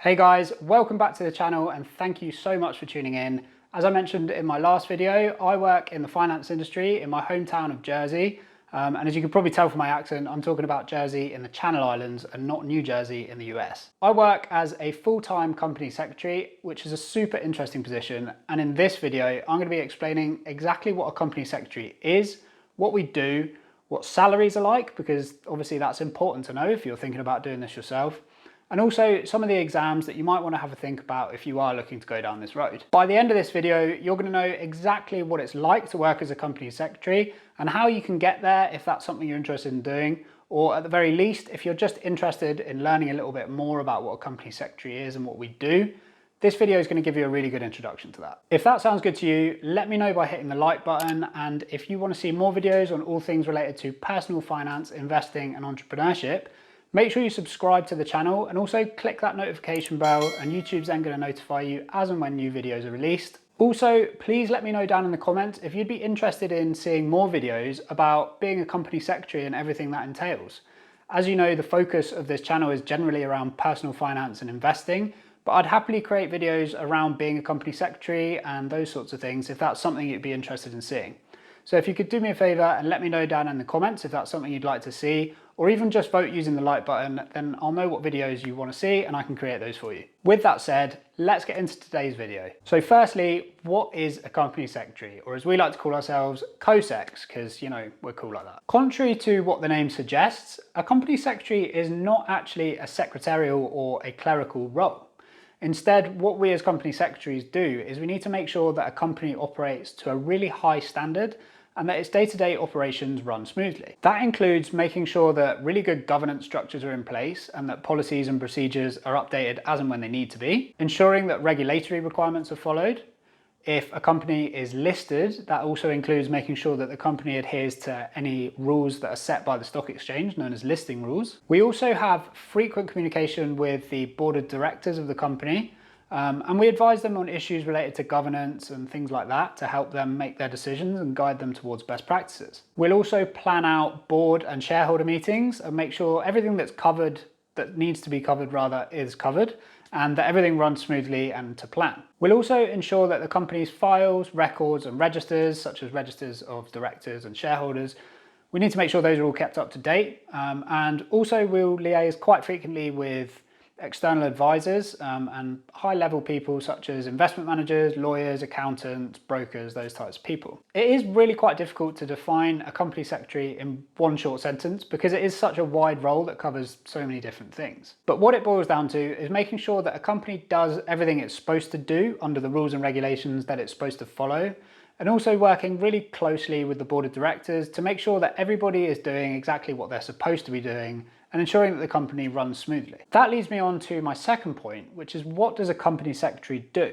Hey guys, welcome back to the channel and thank you so much for tuning in. As I mentioned in my last video, I work in the finance industry in my hometown of Jersey. And as you can probably tell from my accent, I'm talking about Jersey in the Channel Islands and not New Jersey in the US. I work as a full-time company secretary, which is a super interesting position. And in this video, I'm going to be explaining exactly what a company secretary is, what we do, what salaries are like, because obviously that's important to know if you're thinking about doing this yourself. And also some of the exams that you might want to have a think about if you are looking to go down this road. By the end of this video, you're going to know exactly what it's like to work as a company secretary and how you can get there if that's something you're interested in doing, or at the very least, if you're just interested in learning a little bit more about what a company secretary is and what we do. This video is going to give you a really good introduction to that. If that sounds good to you, let me know by hitting the like button. And if you want to see more videos on all things related to personal finance, investing and entrepreneurship, make sure you subscribe to the channel and also click that notification bell, and YouTube's then going to notify you as and when new videos are released. Also, please let me know down in the comments if you'd be interested in seeing more videos about being a company secretary and everything that entails. As you know, the focus of this channel is generally around personal finance and investing, but I'd happily create videos around being a company secretary and those sorts of things if that's something you'd be interested in seeing. So if you could do me a favour and let me know down in the comments if that's something you'd like to see, or even just vote using the like button, then I'll know what videos you want to see and I can create those for you. With that said, let's get into today's video. So firstly, what is a company secretary, or as we like to call ourselves, co-secs, because, you know, we're cool like that. Contrary to what the name suggests, a company secretary is not actually a secretarial or a clerical role. Instead, what we as company secretaries do is we need to make sure that a company operates to a really high standard and that its day-to-day operations run smoothly. That includes making sure that really good governance structures are in place and that policies and procedures are updated as and when they need to be, ensuring that regulatory requirements are followed. If a company is listed, that also includes making sure that the company adheres to any rules that are set by the stock exchange, known as listing rules. We also have frequent communication with the board of directors of the company, and we advise them on issues related to governance and things like that to help them make their decisions and guide them towards best practices. We'll also plan out board and shareholder meetings and make sure everything that's covered, that needs to be covered rather, is covered, and that everything runs smoothly and to plan. We'll also ensure that the company's files, records and registers, such as registers of directors and shareholders, we need to make sure those are all kept up to date. And also we'll liaise quite frequently with external advisors and high-level people such as investment managers, lawyers, accountants, brokers, those types of people. It is really quite difficult to define a company secretary in one short sentence because it is such a wide role that covers so many different things. But what it boils down to is making sure that a company does everything it's supposed to do under the rules and regulations that it's supposed to follow, and also working really closely with the board of directors to make sure that everybody is doing exactly what they're supposed to be doing and ensuring that the company runs smoothly. That leads me on to my second point, which is, what does a company secretary do?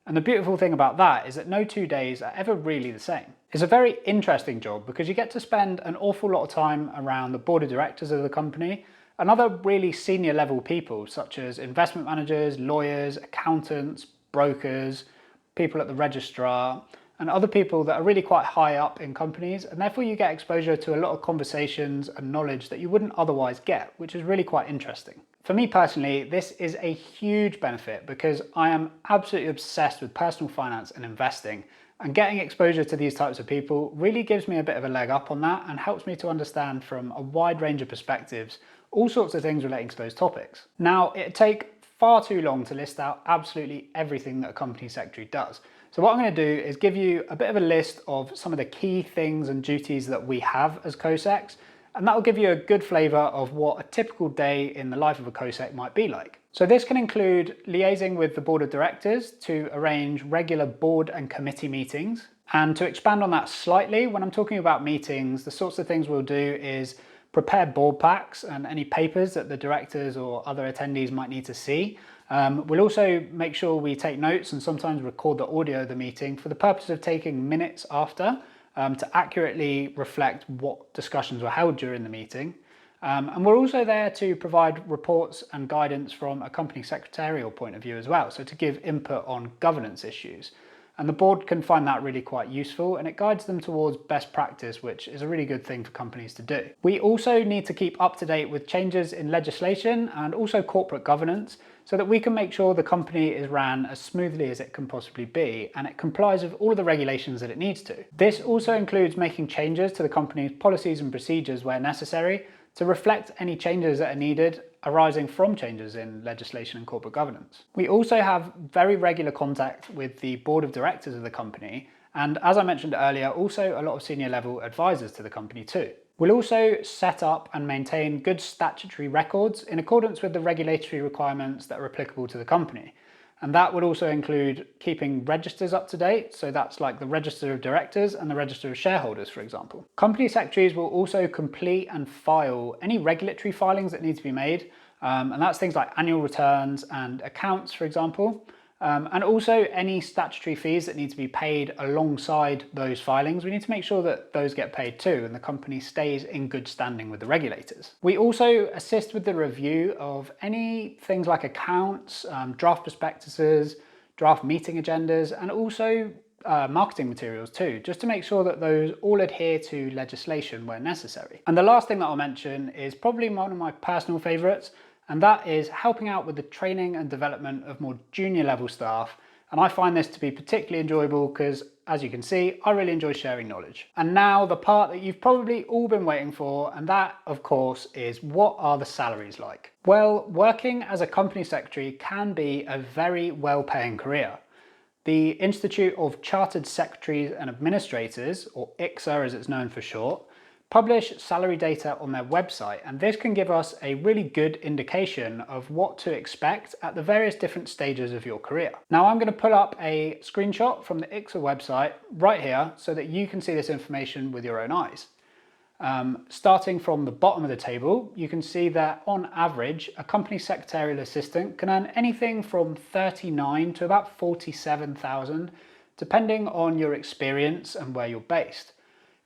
And the beautiful thing about that is that no 2 days are ever really the same. It's a very interesting job because you get to spend an awful lot of time around the board of directors of the company and other really senior level people such as investment managers, lawyers, accountants, brokers, people at the registrar, and other people that are really quite high up in companies, and therefore you get exposure to a lot of conversations and knowledge that you wouldn't otherwise get, which is really quite interesting. For me personally, this is a huge benefit because I am absolutely obsessed with personal finance and investing, and getting exposure to these types of people really gives me a bit of a leg up on that and helps me to understand from a wide range of perspectives all sorts of things relating to those topics. Now, it'd take far too long to list out absolutely everything that a company secretary does. So what I'm going to do is give you a bit of a list of some of the key things and duties that we have as co-secs, and that will give you a good flavour of what a typical day in the life of a co-sec might be like. So this can include liaising with the board of directors to arrange regular board and committee meetings. And to expand on that slightly, when I'm talking about meetings, the sorts of things we'll do is prepare board packs and any papers that the directors or other attendees might need to see. We'll also make sure we take notes and sometimes record the audio of the meeting for the purpose of taking minutes after to accurately reflect what discussions were held during the meeting. And we're also there to provide reports and guidance from a company secretarial point of view as well, so to give input on governance issues. And the board can find that really quite useful, and it guides them towards best practice, which is a really good thing for companies to do. We also need to keep up to date with changes in legislation and also corporate governance. so that we can make sure the company is ran as smoothly as it can possibly be and it complies with all of the regulations that it needs to. This also includes making changes to the company's policies and procedures where necessary to reflect any changes that are needed arising from changes in legislation and corporate governance. We also have very regular contact with the board of directors of the company, and as I mentioned earlier, also a lot of senior level advisors to the company too. We'll also set up and maintain good statutory records in accordance with the regulatory requirements that are applicable to the company. And that would also include keeping registers up to date, so that's like the register of directors and the register of shareholders, for example. Company secretaries will also complete and file any regulatory filings that need to be made, and that's things like annual returns and accounts, for example. And also any statutory fees that need to be paid alongside those filings, we need to make sure that those get paid too and the company stays in good standing with the regulators. We also assist with the review of any things like accounts, draft prospectuses, draft meeting agendas, and also marketing materials too, just to make sure that those all adhere to legislation where necessary. And the last thing that I'll mention is probably one of my personal favourites, and that is helping out with the training and development of more junior level staff. And I find this to be particularly enjoyable because, as you can see, I really enjoy sharing knowledge. And now the part that you've probably all been waiting for, and that of course is, what are the salaries like? Well, working as a company secretary can be a very well-paying career. The Institute of Chartered Secretaries and Administrators, or ICSA as it's known for short, publish salary data on their website, and this can give us a really good indication of what to expect at the various different stages of your career. Now I'm going to pull up a screenshot from the ICSA website right here so that you can see this information with your own eyes. Starting from the bottom of the table, you can see that on average, a company secretarial assistant can earn anything from 39 to about 47,000, depending on your experience and where you're based.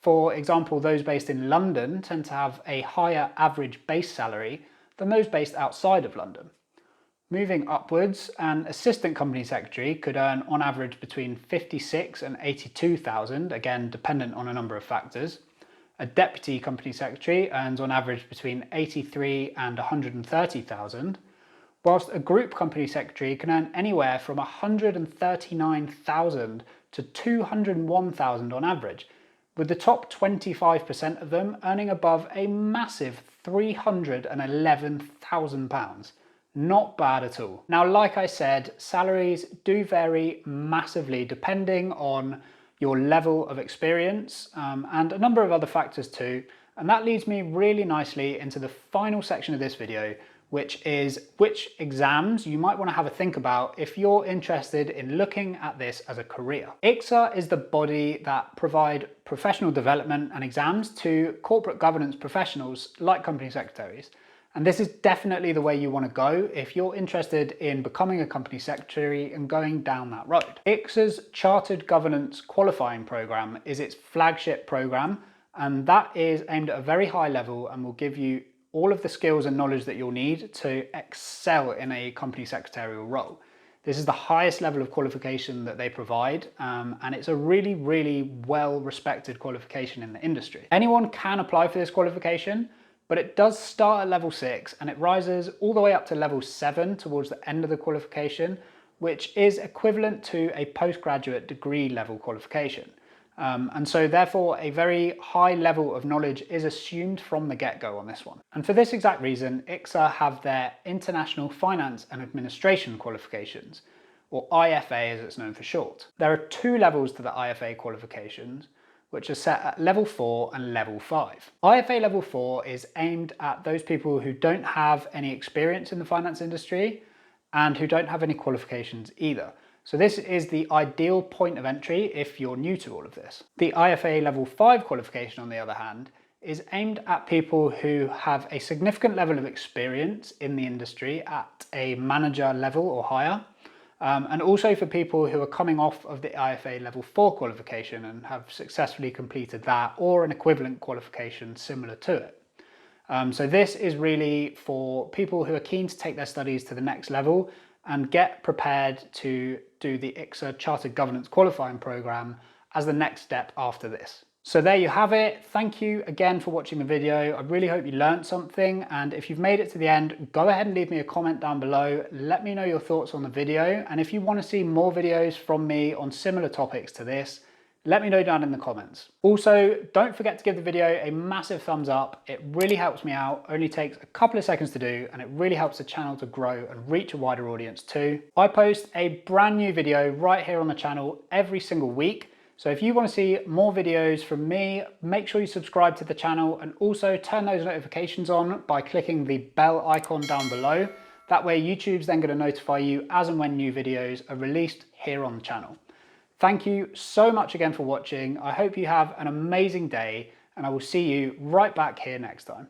For example, those based in London tend to have a higher average base salary than those based outside of London. Moving upwards, an assistant company secretary could earn on average between 56 and 82,000, again dependent on a number of factors. A deputy company secretary earns on average between 83 and 130,000, whilst a group company secretary can earn anywhere from 139,000 to 201,000 on average, with the top 25% of them earning above a massive £311,000. Not bad at all. Now, like I said, salaries do vary massively depending on your level of experience and a number of other factors too. And that leads me really nicely into the final section of this video, which is which exams you might want to have a think about if you're interested in looking at this as a career. ICSA is the body that provide professional development and exams to corporate governance professionals like company secretaries. And this is definitely the way you want to go if you're interested in becoming a company secretary and going down that road. ICSA's Chartered Governance Qualifying Programme is its flagship programme, and that is aimed at a very high level and will give you all of the skills and knowledge that you'll need to excel in a company secretarial role. This is the highest level of qualification that they provide, and it's a really, really well-respected qualification in the industry. Anyone can apply for this qualification, but it does start at level 6 and it rises all the way up to level 7 towards the end of the qualification, which is equivalent to a postgraduate degree level qualification. And so therefore a very high level of knowledge is assumed from the get-go on this one. And for this exact reason, ICSA have their International Finance and Administration qualifications, or IFA as it's known for short. There are 2 levels to the IFA qualifications, which are set at level 4 and level 5. IFA level 4 is aimed at those people who don't have any experience in the finance industry and who don't have any qualifications either. So this is the ideal point of entry if you're new to all of this. The IFA level 5 qualification, on the other hand, is aimed at people who have a significant level of experience in the industry at a manager level or higher, and also for people who are coming off of the IFA level 4 qualification and have successfully completed that or an equivalent qualification similar to it. So this is really for people who are keen to take their studies to the next level and get prepared to do the ICSA Chartered Governance Qualifying Programme as the next step after this. So there you have it. Thank you again for watching the video. I really hope you learned something, and if you've made it to the end, go ahead and leave me a comment down below. Let me know your thoughts on the video, and if you want to see more videos from me on similar topics to this, let me know down in the comments. Also, don't forget to give the video a massive thumbs up. It really helps me out, only takes a couple of seconds to do, and it really helps the channel to grow and reach a wider audience too. I post a brand new video right here on the channel every single week. So if you want to see more videos from me, make sure you subscribe to the channel and also turn those notifications on by clicking the bell icon down below. That way YouTube's then going to notify you as and when new videos are released here on the channel. Thank you so much again for watching. I hope you have an amazing day, and I will see you right back here next time.